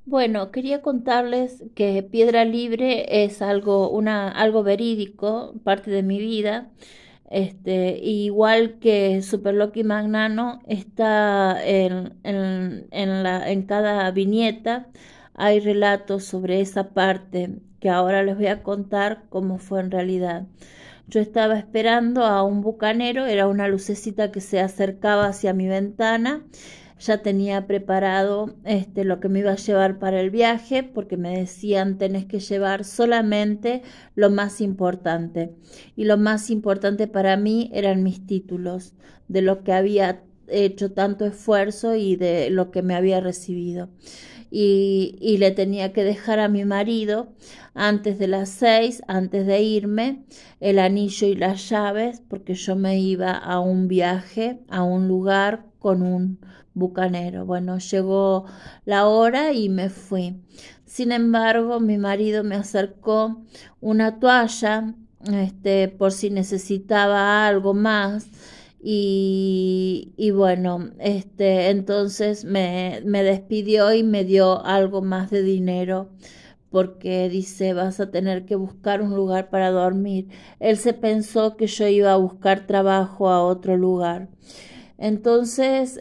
Bueno, quería contarles que Piedra Libre es algo verídico, parte de mi vida. Igual que Super Loki Magnano, está en cada viñeta, hay relatos sobre esa parte que ahora les voy a contar cómo fue en realidad. Yo estaba esperando a un bucanero, era una lucecita que se acercaba hacia mi ventana. Ya tenía preparado lo que me iba a llevar para el viaje, porque me decían tenés que llevar solamente lo más importante. Y lo más importante para mí eran mis títulos, de lo que había hecho tanto esfuerzo y de lo que me había recibido. Y le tenía que dejar a mi marido antes de las 6, antes de irme, el anillo y las llaves, porque yo me iba a un viaje, a un lugar con un bucanero. Bueno, llegó la hora y me fui. Sin embargo, mi marido me acercó una toalla, por si necesitaba algo más. Y bueno, entonces me despidió y me dio algo más de dinero porque dice vas a tener que buscar un lugar para dormir. Él se pensó que yo iba a buscar trabajo a otro lugar. Entonces,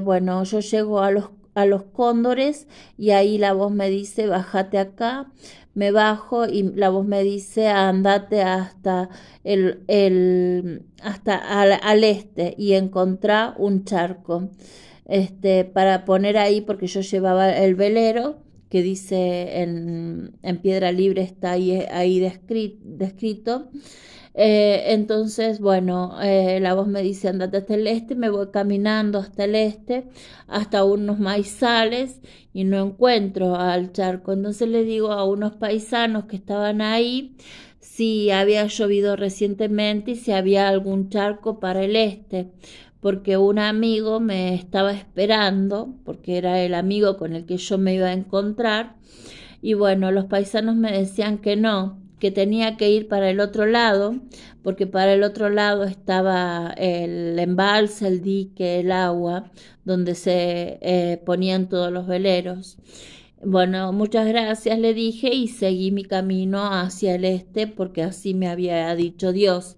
bueno, yo llego a los cóndores y ahí la voz me dice, bájate acá, me bajo y la voz me dice, andate hasta hasta al este y encontrá un charco, para poner ahí porque yo llevaba el velero que dice en Piedra Libre está ahí descrito. Entonces, bueno, la voz me dice, andate hasta el este, me voy caminando hasta el este, hasta unos maizales y no encuentro al charco. Entonces le digo a unos paisanos que estaban ahí si había llovido recientemente y si había algún charco para el este, porque un amigo me estaba esperando, porque era el amigo con el que yo me iba a encontrar, y bueno, los paisanos me decían que no, que tenía que ir para el otro lado, porque para el otro lado estaba el embalse, el dique, el agua, donde se ponían todos los veleros. Bueno, muchas gracias, le dije y seguí mi camino hacia el este porque así me había dicho Dios.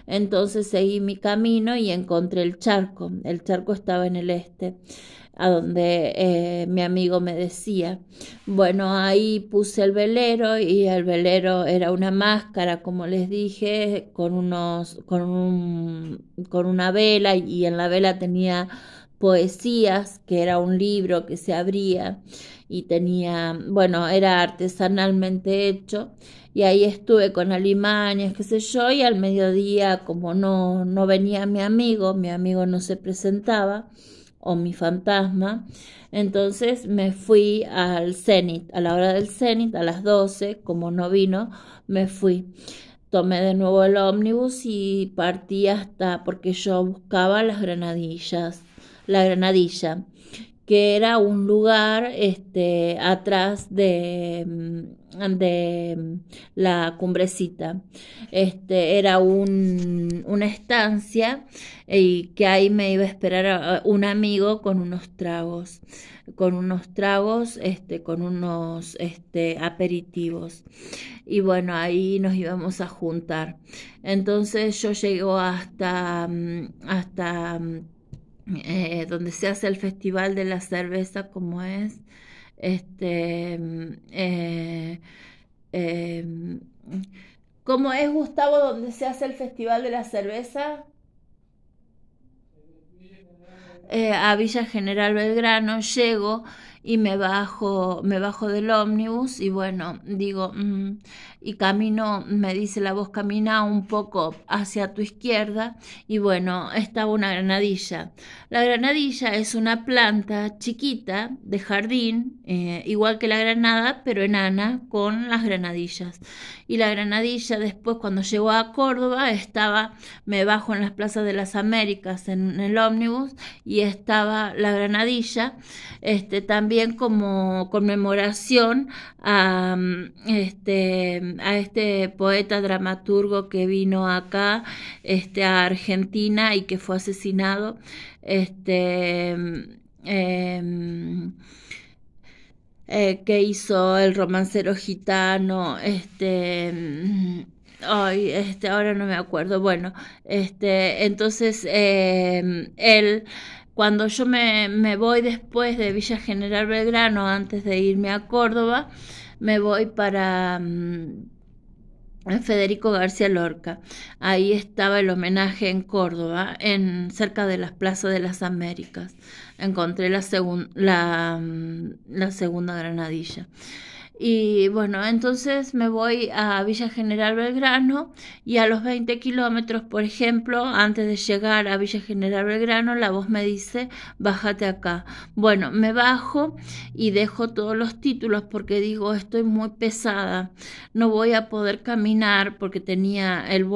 Entonces seguí mi camino y encontré el charco. El charco estaba en el este, a donde mi amigo me decía. Bueno, ahí puse el velero y el velero era una máscara, como les dije, con una vela y en la vela tenía poesías, que era un libro que se abría y tenía, bueno, era artesanalmente hecho. Y ahí estuve con alimañas, qué sé yo, y al mediodía, como no venía mi amigo no se presentaba, o mi fantasma, entonces me fui al cenit, a la hora del cenit, a las 12, como no vino, me fui. Tomé de nuevo el ómnibus y partí hasta, porque yo buscaba las granadillas, la granadilla, que era un lugar atrás de la cumbrecita. Era una estancia y que ahí me iba a esperar un amigo con unos tragos, con unos aperitivos. Y bueno, ahí nos íbamos a juntar. Entonces yo llego hasta donde se hace el Festival de la Cerveza, como es, este, mm, eh, eh, ¿cómo es, Gustavo, donde se hace el Festival de la Cerveza? A Villa General Belgrano, llego y me bajo del ómnibus y bueno, digo, y camino, me dice la voz, camina un poco hacia tu izquierda y bueno, estaba una granadilla. La granadilla es una planta chiquita de jardín, igual que la granada, pero enana, con las granadillas. Y la granadilla después, cuando llegó a Córdoba, me bajo en las plazas de las Américas en el ómnibus y estaba la granadilla, también como conmemoración a este poeta dramaturgo que vino acá, a Argentina y que fue asesinado, este, eh, que hizo El romancero gitano, ay, ahora no me acuerdo. Bueno, entonces él, cuando yo me voy después de Villa General Belgrano, antes de irme a Córdoba, me voy para Federico García Lorca. Ahí estaba el homenaje en Córdoba, cerca de las Plazas de las Américas. Encontré la segunda granadilla. Y bueno, entonces me voy a Villa General Belgrano y a los 20 kilómetros, por ejemplo, antes de llegar a Villa General Belgrano, la voz me dice, bájate acá. Bueno, me bajo y dejo todos los títulos porque digo, estoy muy pesada, no voy a poder caminar porque tenía un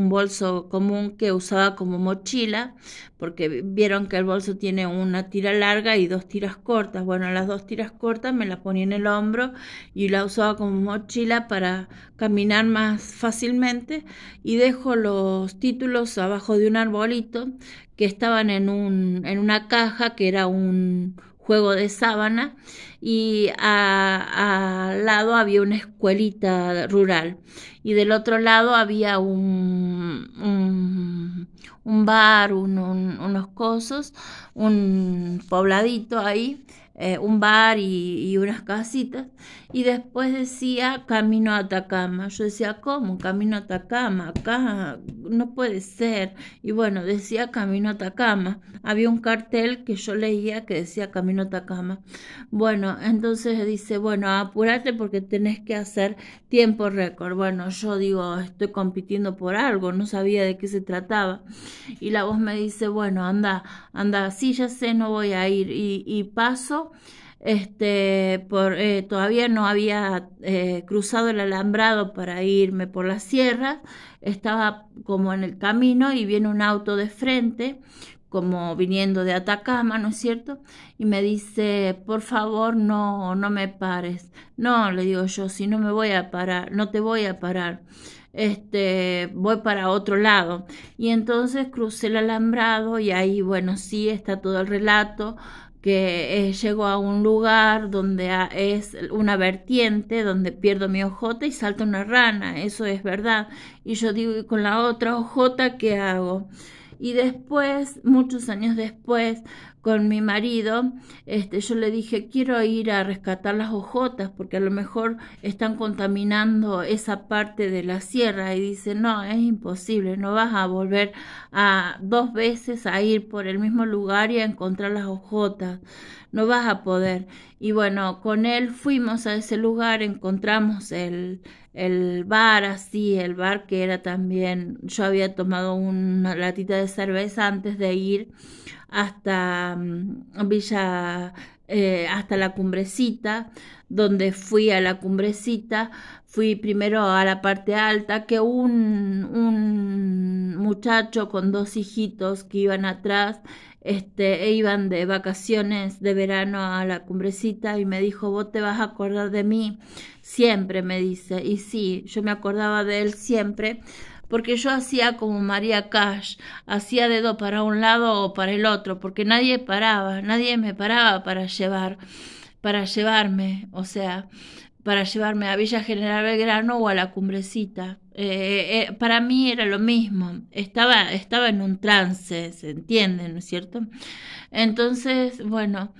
bolso común que usaba como mochila, porque vieron que el bolso tiene una tira larga y dos tiras cortas. Bueno, las dos tiras cortas me las ponía en el hombro y la usaba como mochila para caminar más fácilmente, y dejo los títulos abajo de un arbolito que estaban en una caja que era un juego de sábana, y al lado había una escuelita rural y del otro lado había un bar, unos cosos, un pobladito ahí, un bar y unas casitas, y después decía Camino a Atacama. Yo decía, ¿cómo? Camino a Atacama, acá no puede ser. Y bueno, decía Camino a Atacama. Había un cartel que yo leía que decía Camino a Atacama. Bueno, entonces dice, bueno, apúrate porque tenés que hacer tiempo récord. Bueno, yo digo, estoy compitiendo por algo, no sabía de qué se trataba. Y la voz me dice, bueno, anda, anda, sí, ya sé, no voy a ir. Y paso, todavía no había cruzado el alambrado para irme por la sierra, estaba como en el camino y viene un auto de frente, como viniendo de Atacama, ¿no es cierto? Y me dice, por favor, no, no me pares. No, le digo yo, si no me voy a parar, no te voy a parar. Voy para otro lado. Y entonces crucé el alambrado y ahí, bueno, sí, está todo el relato, que llego a un lugar donde es una vertiente, donde pierdo mi ojota y salta una rana, eso es verdad. Y yo digo, ¿y con la otra ojota qué hago? Y después, muchos años después, con mi marido, yo le dije, quiero ir a rescatar las hojotas porque a lo mejor están contaminando esa parte de la sierra. Y dice, no, es imposible, no vas a volver a 2 veces a ir por el mismo lugar y a encontrar las hojotas, no vas a poder. Y bueno, con él fuimos a ese lugar, encontramos el bar, así, el bar que era también, yo había tomado una latita de cerveza antes de ir hasta hasta la Cumbrecita, donde fui a la Cumbrecita, fui primero a la parte alta, que un muchacho con 2 hijitos que iban atrás, iban de vacaciones de verano a la Cumbrecita y me dijo, vos te vas a acordar de mí siempre, me dice. Y sí, yo me acordaba de él siempre porque yo hacía como María Cash, hacía dedo para un lado o para el otro, porque nadie me paraba para llevarme, o sea, para llevarme a Villa General Belgrano o a la Cumbrecita. Para mí era lo mismo, estaba en un trance, ¿se entiende, no es cierto? Entonces, bueno,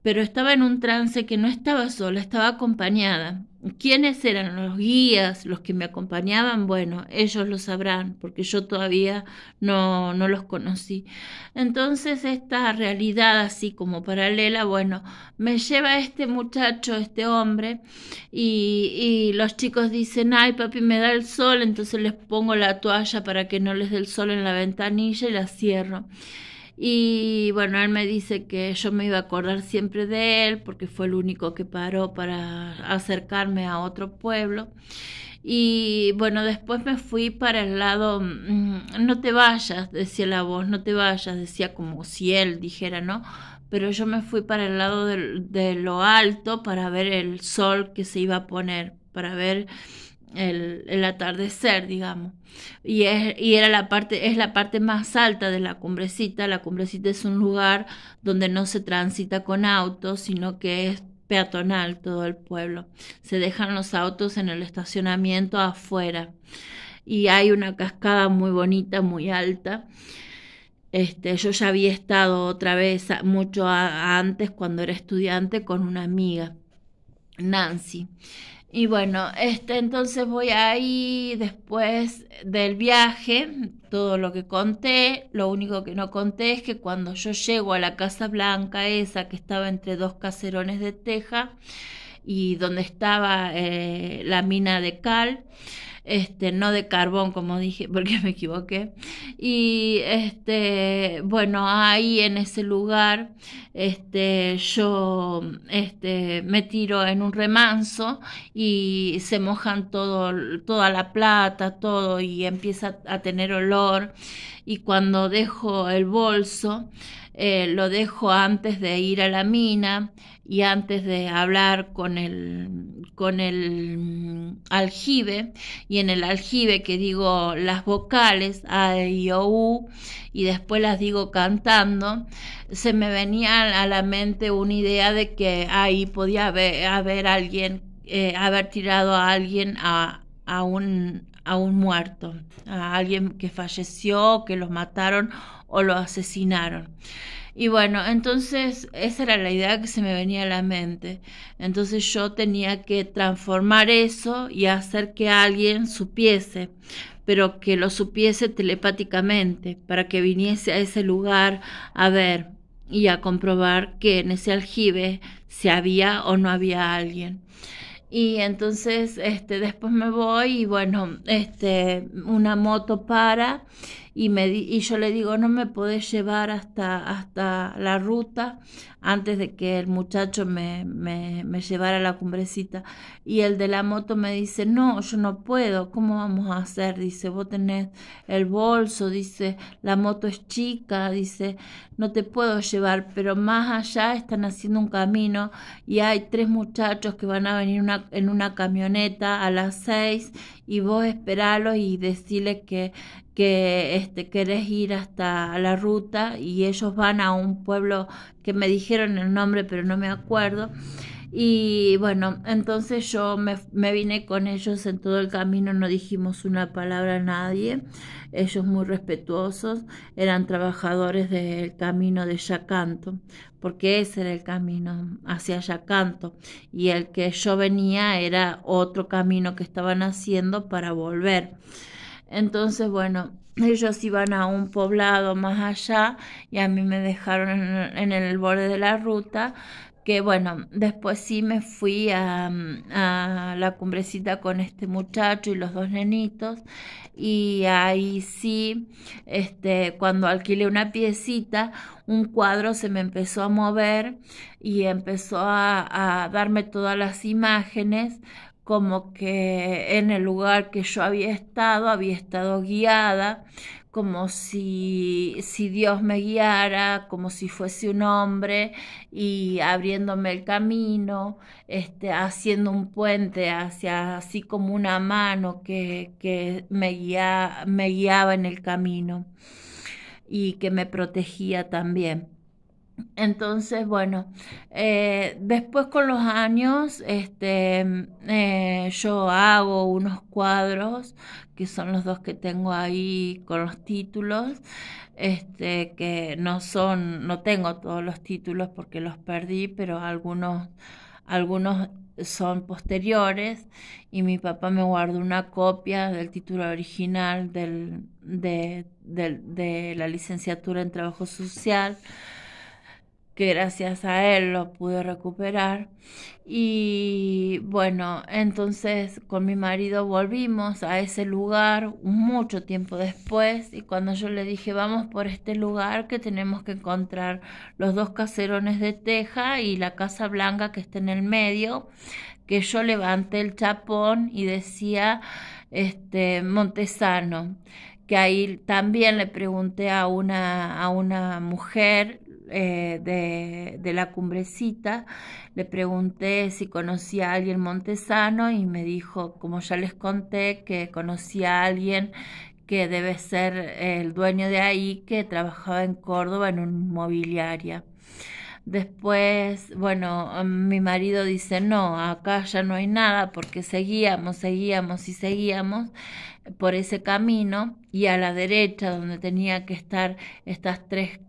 pero estaba en un trance que no estaba sola, estaba acompañada. ¿Quiénes eran los guías, los que me acompañaban? Bueno, ellos lo sabrán, porque yo todavía no los conocí. Entonces, esta realidad así como paralela, bueno, me lleva este muchacho, este hombre, y los chicos dicen, ay, papi, me da el sol, entonces les pongo la toalla para que no les dé el sol en la ventanilla y la cierro. Y bueno, él me dice que yo me iba a acordar siempre de él porque fue el único que paró para acercarme a otro pueblo. Y bueno, después me fui para el lado, no te vayas, decía la voz, no te vayas, decía como si él dijera, ¿no? Pero yo me fui para el lado de lo alto para ver el sol que se iba a poner, para ver el atardecer, digamos. Y era es la parte más alta de la cumbrecita. La cumbrecita es un lugar donde no se transita con autos, sino que es peatonal todo el pueblo. Se dejan los autos en el estacionamiento afuera. Y hay una cascada muy bonita, muy alta. Yo ya había estado otra vez antes cuando era estudiante con una amiga, Nancy. Y bueno, entonces voy ahí después del viaje, todo lo que conté. Lo único que no conté es que cuando yo llego a la Casa Blanca esa que estaba entre dos caserones de teja y donde estaba la mina de cal, no de carbón como dije porque me equivoqué. Y bueno, ahí en ese lugar yo me tiro en un remanso y se mojan toda la plata, todo, y empieza a tener olor. Y cuando dejo el bolso, lo dejo antes de ir a la mina y antes de hablar con el aljibe, y en el aljibe que digo las vocales A, E, I, O, U, y después las digo cantando, se me venía a la mente una idea de que ahí podía haber alguien, haber tirado a alguien a un muerto, a alguien que falleció, que los mataron o lo asesinaron. Y bueno, entonces esa era la idea que se me venía a la mente. Entonces yo tenía que transformar eso y hacer que alguien supiese, pero que lo supiese telepáticamente, para que viniese a ese lugar a ver y a comprobar que en ese aljibe si había o no había alguien. Y entonces después me voy y bueno, una moto para y yo le digo, no me podés llevar hasta la ruta antes de que el muchacho me llevara a la cumbrecita. Y el de la moto me dice, no, yo no puedo, ¿cómo vamos a hacer? Dice, vos tenés el bolso, dice, la moto es chica, dice, no te puedo llevar, pero más allá están haciendo un camino y hay 3 muchachos que van a venir en una camioneta a las 6 y vos esperalos y decirles que querés ir hasta la ruta, y ellos van a un pueblo que me dijeron el nombre pero no me acuerdo. Y bueno, entonces yo me vine con ellos en todo el camino, no dijimos una palabra a nadie, ellos muy respetuosos, eran trabajadores del camino de Yacanto, porque ese era el camino hacia Yacanto, y el que yo venía era otro camino que estaban haciendo para volver. Entonces, bueno, ellos iban a un poblado más allá y a mí me dejaron en el borde de la ruta, que bueno, después sí me fui a la cumbrecita con este muchacho y los 2 nenitos, y ahí sí, cuando alquilé una piecita, un cuadro se me empezó a mover y empezó a darme todas las imágenes, como que en el lugar que yo había estado guiada, como si Dios me guiara, como si fuese un hombre y abriéndome el camino, haciendo un puente hacia, así como una mano que me guiaba en el camino y que me protegía también. Entonces, bueno, después con los años, yo hago unos cuadros, que son los 2 que tengo ahí con los títulos, que no tengo todos los títulos porque los perdí, pero algunos son posteriores, y mi papá me guardó una copia del título original de la licenciatura en trabajo social, que gracias a él lo pude recuperar. Y bueno, entonces con mi marido volvimos a ese lugar mucho tiempo después, y cuando yo le dije, vamos por este lugar que tenemos que encontrar los 2 caserones de teja y la Casa Blanca que está en el medio, que yo levanté el chapón y decía Montesano, que ahí también le pregunté a una mujer de la Cumbrecita, le pregunté si conocía a alguien montesano y me dijo, como ya les conté, que conocía a alguien que debe ser el dueño de ahí, que trabajaba en Córdoba en una inmobiliaria. Después, bueno, mi marido dice, no, acá ya no hay nada porque seguíamos y seguíamos por ese camino y a la derecha donde tenía que estar estas tres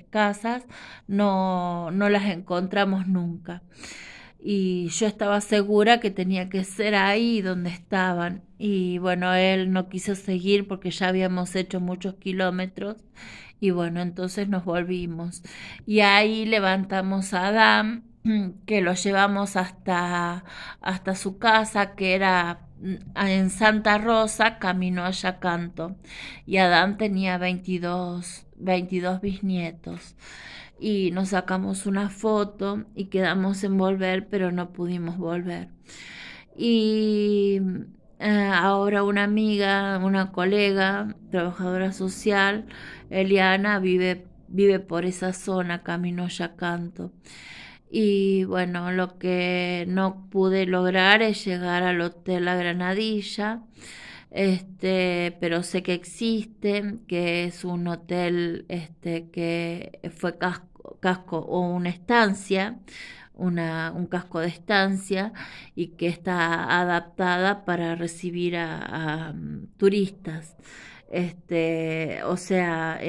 casas, no las encontramos nunca. Y yo estaba segura que tenía que ser ahí donde estaban. Y bueno, él no quiso seguir porque ya habíamos hecho muchos kilómetros. Y bueno, entonces nos volvimos. Y ahí levantamos a Adam, que lo llevamos hasta su casa, que era en Santa Rosa, camino a Yacanto. Y Adam tenía 22 bisnietos. Y nos sacamos una foto y quedamos en volver, pero no pudimos volver. Y ahora una amiga, una colega, trabajadora social, Eliana, vive por esa zona, camino a Yacanto. Y bueno, lo que no pude lograr es llegar al Hotel La Granadilla, pero sé que existe, que es un hotel que fue casco o una estancia, un casco de estancia y que está adaptada para recibir a turistas. O sea,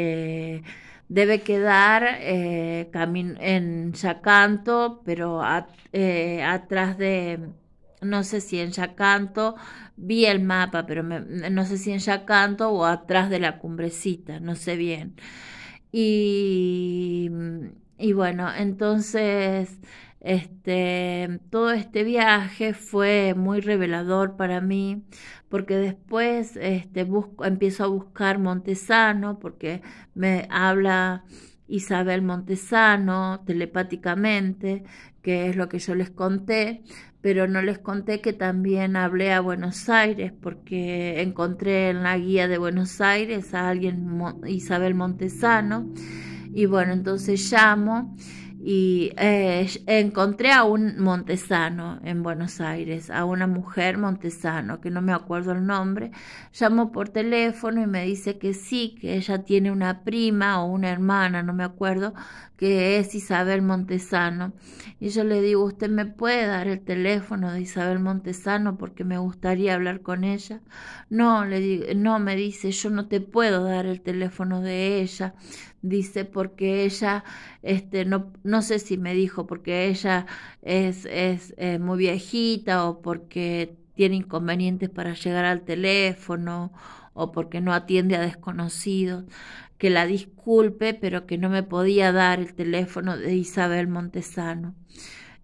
debe quedar en Yacanto, pero atrás de, no sé si en Yacanto, vi el mapa, pero no sé si en Yacanto o atrás de la Cumbrecita, no sé bien. Y, y bueno, entonces todo este viaje fue muy revelador para mí, porque después empiezo a buscar Montesano, porque me habla Isabel Montesano telepáticamente, que es lo que yo les conté, pero no les conté que también hablé a Buenos Aires, porque encontré en la guía de Buenos Aires a alguien, Isabel Montesano, y bueno, entonces llamo y encontré a un montesano en Buenos Aires, a una mujer montesano, que no me acuerdo el nombre. Llamo por teléfono y me dice que sí, que ella tiene una prima o una hermana, no me acuerdo, que es Isabel Montesano. Y yo le digo, ¿usted me puede dar el teléfono de Isabel Montesano porque me gustaría hablar con ella? No, le digo, no, me dice, yo no te puedo dar el teléfono de ella. Dice, porque ella, no sé si me dijo, porque ella es muy viejita o porque tiene inconvenientes para llegar al teléfono o porque no atiende a desconocidos, que la disculpe, pero que no me podía dar el teléfono de Isabel Montesano.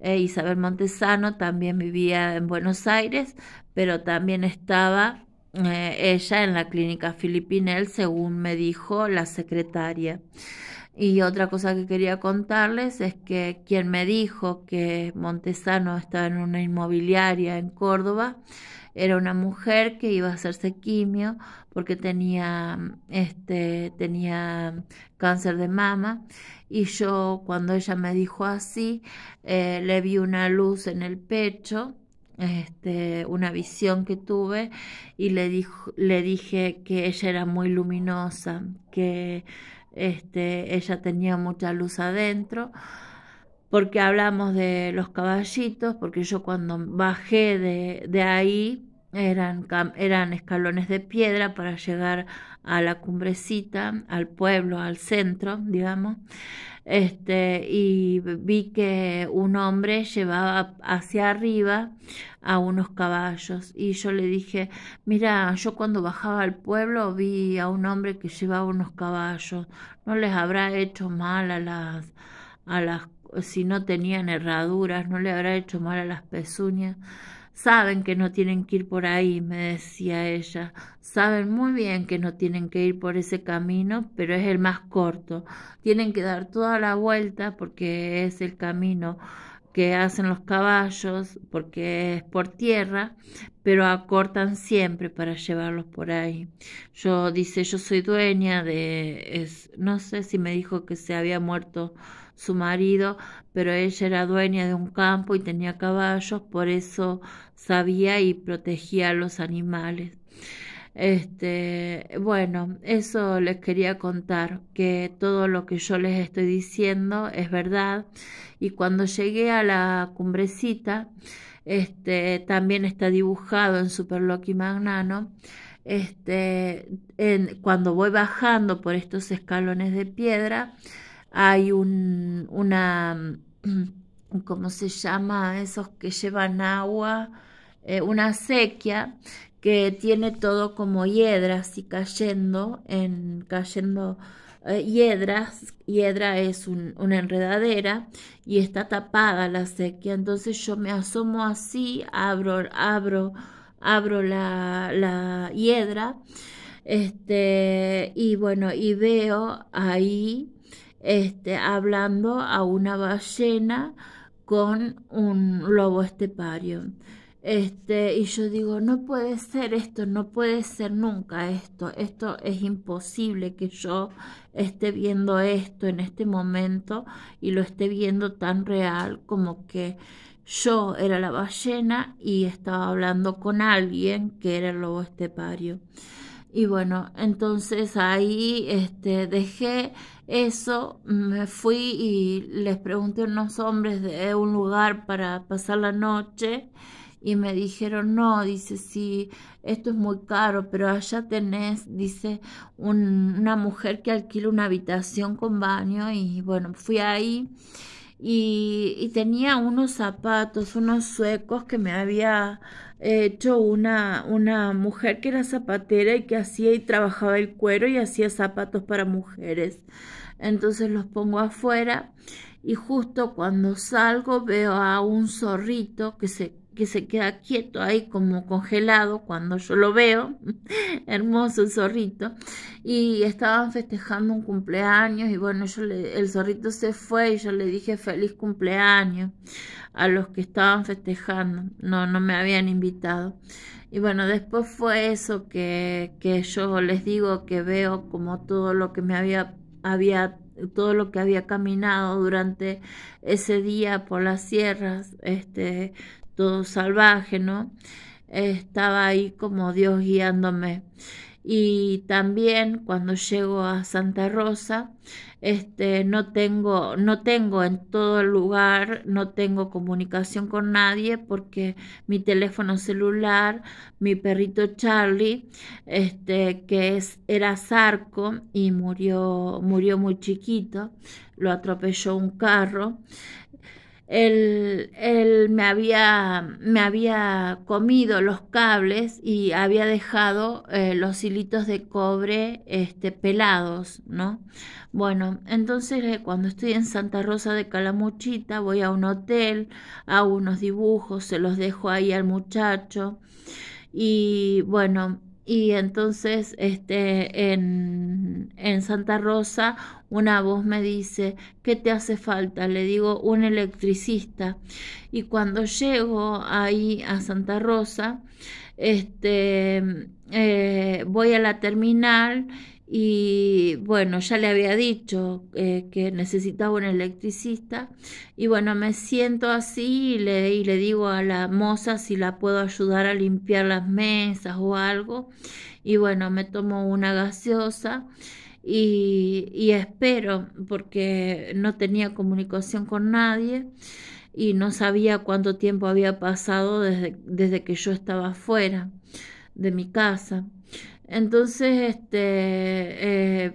Isabel Montesano también vivía en Buenos Aires, pero también estaba ella en la clínica Filipinel, según me dijo la secretaria. Y otra cosa que quería contarles es que quien me dijo que Montesano estaba en una inmobiliaria en Córdoba era una mujer que iba a hacerse quimio porque tenía cáncer de mama, y yo cuando ella me dijo así, le vi una luz en el pecho, una visión que tuve, y le dije que ella era muy luminosa, que ella tenía mucha luz adentro, porque hablamos de los caballitos, porque yo cuando bajé de ahí eran escalones de piedra para llegar a la Cumbrecita, al pueblo, al centro, digamos. Y vi que un hombre llevaba hacia arriba a unos caballos, y yo le dije, mira, yo cuando bajaba al pueblo vi a un hombre que llevaba unos caballos, no les habrá hecho mal a las si no tenían herraduras, no le habrá hecho mal a las pezuñas. Saben que no tienen que ir por ahí, me decía ella. Saben muy bien que no tienen que ir por ese camino, pero es el más corto. Tienen que dar toda la vuelta porque es el camino que hacen los caballos, porque es por tierra, pero acortan siempre para llevarlos por ahí. Dice, yo soy dueña no sé si me dijo que se había muerto su marido, pero ella era dueña de un campo y tenía caballos, por eso sabía y protegía a los animales. Bueno, eso les quería contar, que todo lo que yo les estoy diciendo es verdad. Y cuando llegué a la cumbrecita, también está dibujado en Super Loki Magnano. Cuando voy bajando por estos escalones de piedra, hay ¿cómo se llama? Esos que llevan agua, una acequia que tiene todo como hiedras y cayendo hiedras. Hiedra es una enredadera y está tapada la acequia. Entonces yo me asomo así, abro la hiedra, y bueno, y veo ahí, hablando a una ballena con un lobo estepario. Y yo digo, no puede ser esto, no puede ser nunca esto es imposible que yo esté viendo esto en este momento y lo esté viendo tan real como que yo era la ballena y estaba hablando con alguien que era el lobo estepario. Y bueno, entonces ahí dejé eso, me fui y les pregunté a unos hombres de un lugar para pasar la noche y me dijeron, no, dice, sí, esto es muy caro, pero allá tenés, dice, una mujer que alquila una habitación con baño. Y bueno, fui ahí y tenía unos zapatos, unos suecos que me había hecho una mujer que era zapatera y que hacía y trabajaba el cuero y hacía zapatos para mujeres. Entonces los pongo afuera y justo cuando salgo veo a un zorrito que se queda quieto ahí como congelado cuando yo lo veo. Hermoso el zorrito. Y estaban festejando un cumpleaños y bueno, el zorrito se fue y yo le dije feliz cumpleaños a los que estaban festejando. No me habían invitado. Y bueno, después fue eso que yo les digo, que veo como todo lo que todo lo que había caminado durante ese día por las sierras, todo salvaje, ¿no? Estaba ahí como Dios guiándome. Y también cuando llego a Santa Rosa, no tengo en todo el lugar, no tengo comunicación con nadie porque mi teléfono celular, mi perrito Charlie, era Zarco y murió muy chiquito, lo atropelló un carro. Él me había comido los cables y había dejado los hilitos de cobre pelados, ¿no? Bueno, entonces cuando estoy en Santa Rosa de Calamuchita voy a un hotel, hago unos dibujos, se los dejo ahí al muchacho y bueno, y entonces en Santa Rosa una voz me dice, ¿qué te hace falta? Le digo, un electricista. Y cuando llego ahí a Santa Rosa, voy a la terminal y bueno, ya le había dicho que necesitaba un electricista y bueno, me siento así y le digo a la moza si la puedo ayudar a limpiar las mesas o algo y bueno, me tomo una gaseosa y espero porque no tenía comunicación con nadie y no sabía cuánto tiempo había pasado desde que yo estaba fuera de mi casa. Entonces, le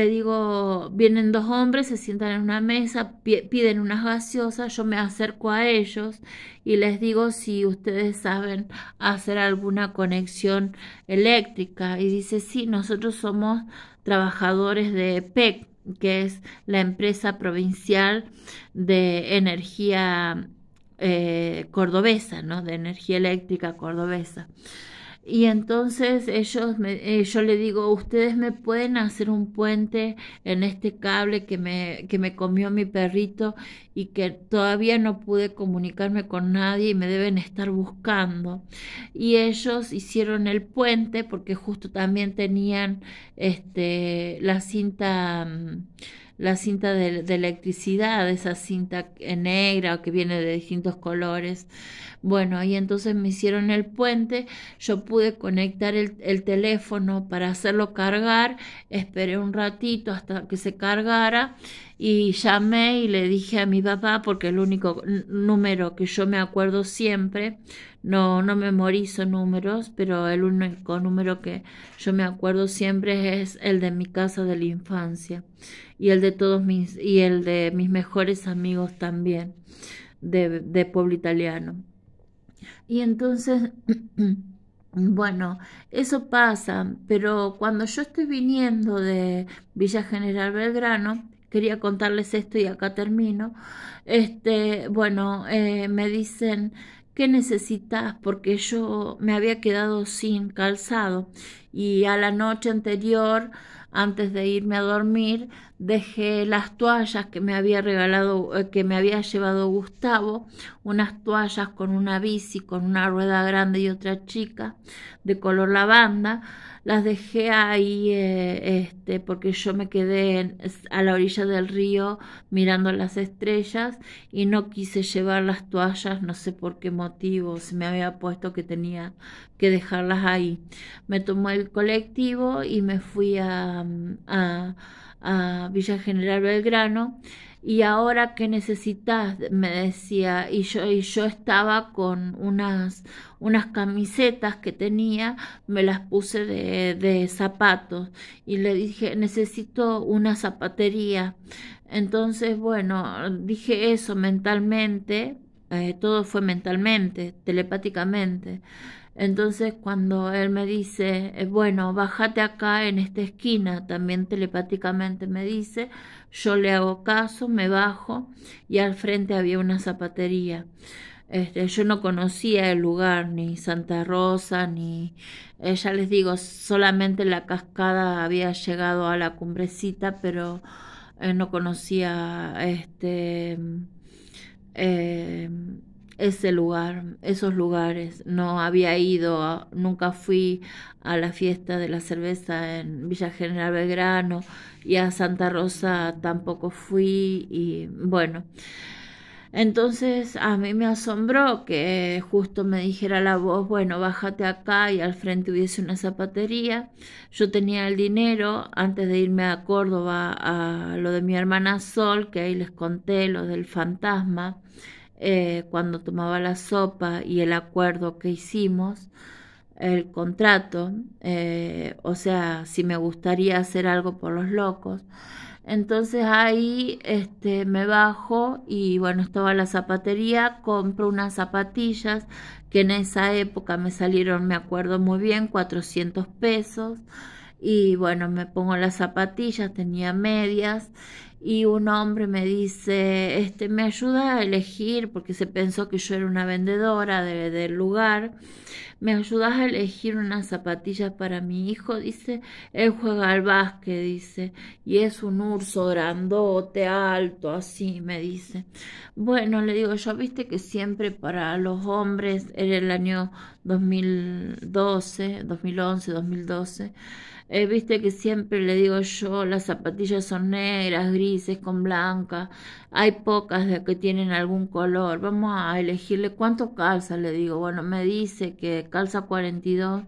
digo, vienen dos hombres, se sientan en una mesa, piden unas gaseosas, yo me acerco a ellos y les digo si ustedes saben hacer alguna conexión eléctrica. Y dice, sí, nosotros somos trabajadores de PEC, que es la empresa provincial de energía cordobesa, ¿no? De energía eléctrica cordobesa. Y entonces yo le digo, ustedes me pueden hacer un puente en este cable que me comió mi perrito y que todavía no pude comunicarme con nadie y me deben estar buscando. Y ellos hicieron el puente porque justo también tenían la cinta de electricidad, esa cinta negra que viene de distintos colores. Bueno, y entonces me hicieron el puente, yo pude conectar el teléfono para hacerlo cargar, esperé un ratito hasta que se cargara y llamé y le dije a mi papá, porque el único número que yo me acuerdo siempre, no memorizo números, pero el único número que yo me acuerdo siempre es el de mi casa de la infancia y el de y el de mis mejores amigos también de pueblo italiano. Y entonces, bueno, eso pasa, pero cuando yo estoy viniendo de Villa General Belgrano, quería contarles esto y acá termino. Bueno, me dicen, ¿qué necesitas? Porque yo me había quedado sin calzado y a la noche anterior, antes de irme a dormir, dejé las toallas que me había regalado, que me había llevado Gustavo, unas toallas con una bici, con una rueda grande y otra chica, de color lavanda. Las dejé ahí porque yo me quedé a la orilla del río mirando las estrellas y no quise llevar las toallas, no sé por qué motivo, se me había puesto que tenía que dejarlas ahí. Me tomó el colectivo y me fui a Villa General Belgrano. Y ahora, ¿qué necesitas? Me decía, y yo estaba con unas camisetas que tenía, me las puse de zapatos y le dije, necesito una zapatería. Entonces, bueno, dije eso mentalmente, todo fue mentalmente, telepáticamente. Entonces cuando él me dice, bueno, bájate acá en esta esquina, también telepáticamente me dice, yo le hago caso, me bajo y al frente había una zapatería. Yo no conocía el lugar, ni Santa Rosa, ni, ya les digo, solamente la cascada había llegado a la cumbrecita, pero no conocía eh, ese lugar, esos lugares. No había ido, nunca fui a la fiesta de la cerveza en Villa General Belgrano y a Santa Rosa tampoco fui y bueno. Entonces a mí me asombró que justo me dijera la voz, bueno, bájate acá y al frente hubiese una zapatería. Yo tenía el dinero antes de irme a Córdoba a lo de mi hermana Sol, que ahí les conté lo del fantasma, cuando tomaba la sopa y el acuerdo que hicimos, el contrato, o sea, si me gustaría hacer algo por los locos. Entonces ahí me bajo y bueno, estaba la zapatería, compro unas zapatillas que en esa época me salieron, me acuerdo muy bien, 400 pesos. Y bueno, me pongo las zapatillas, tenía medias y un hombre me dice, me ayuda a elegir, porque se pensó que yo era una vendedora del lugar, me ayudas a elegir unas zapatillas para mi hijo, dice, él juega al básquet, dice, y es un urso grandote, alto, así, me dice. Bueno, le digo, yo viste que siempre para los hombres era el año 2012, 2011, 2012. Viste que siempre le digo yo, las zapatillas son negras, grises, con blanca. Hay pocas de que tienen algún color. Vamos a elegirle cuánto calza, le digo. Bueno, me dice que calza 42.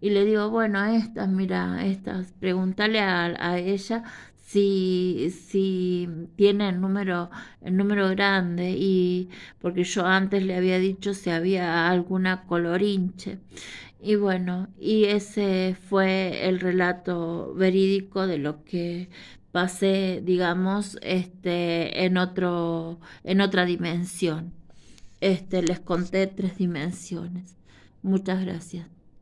Y le digo, bueno, estas, mira, estas, pregúntale a ella si tiene el número grande. Y porque yo antes le había dicho si había alguna colorinche. Y bueno, y ese fue el relato verídico de lo que pasé, digamos, en otra dimensión. Les conté 3 dimensiones. Muchas gracias.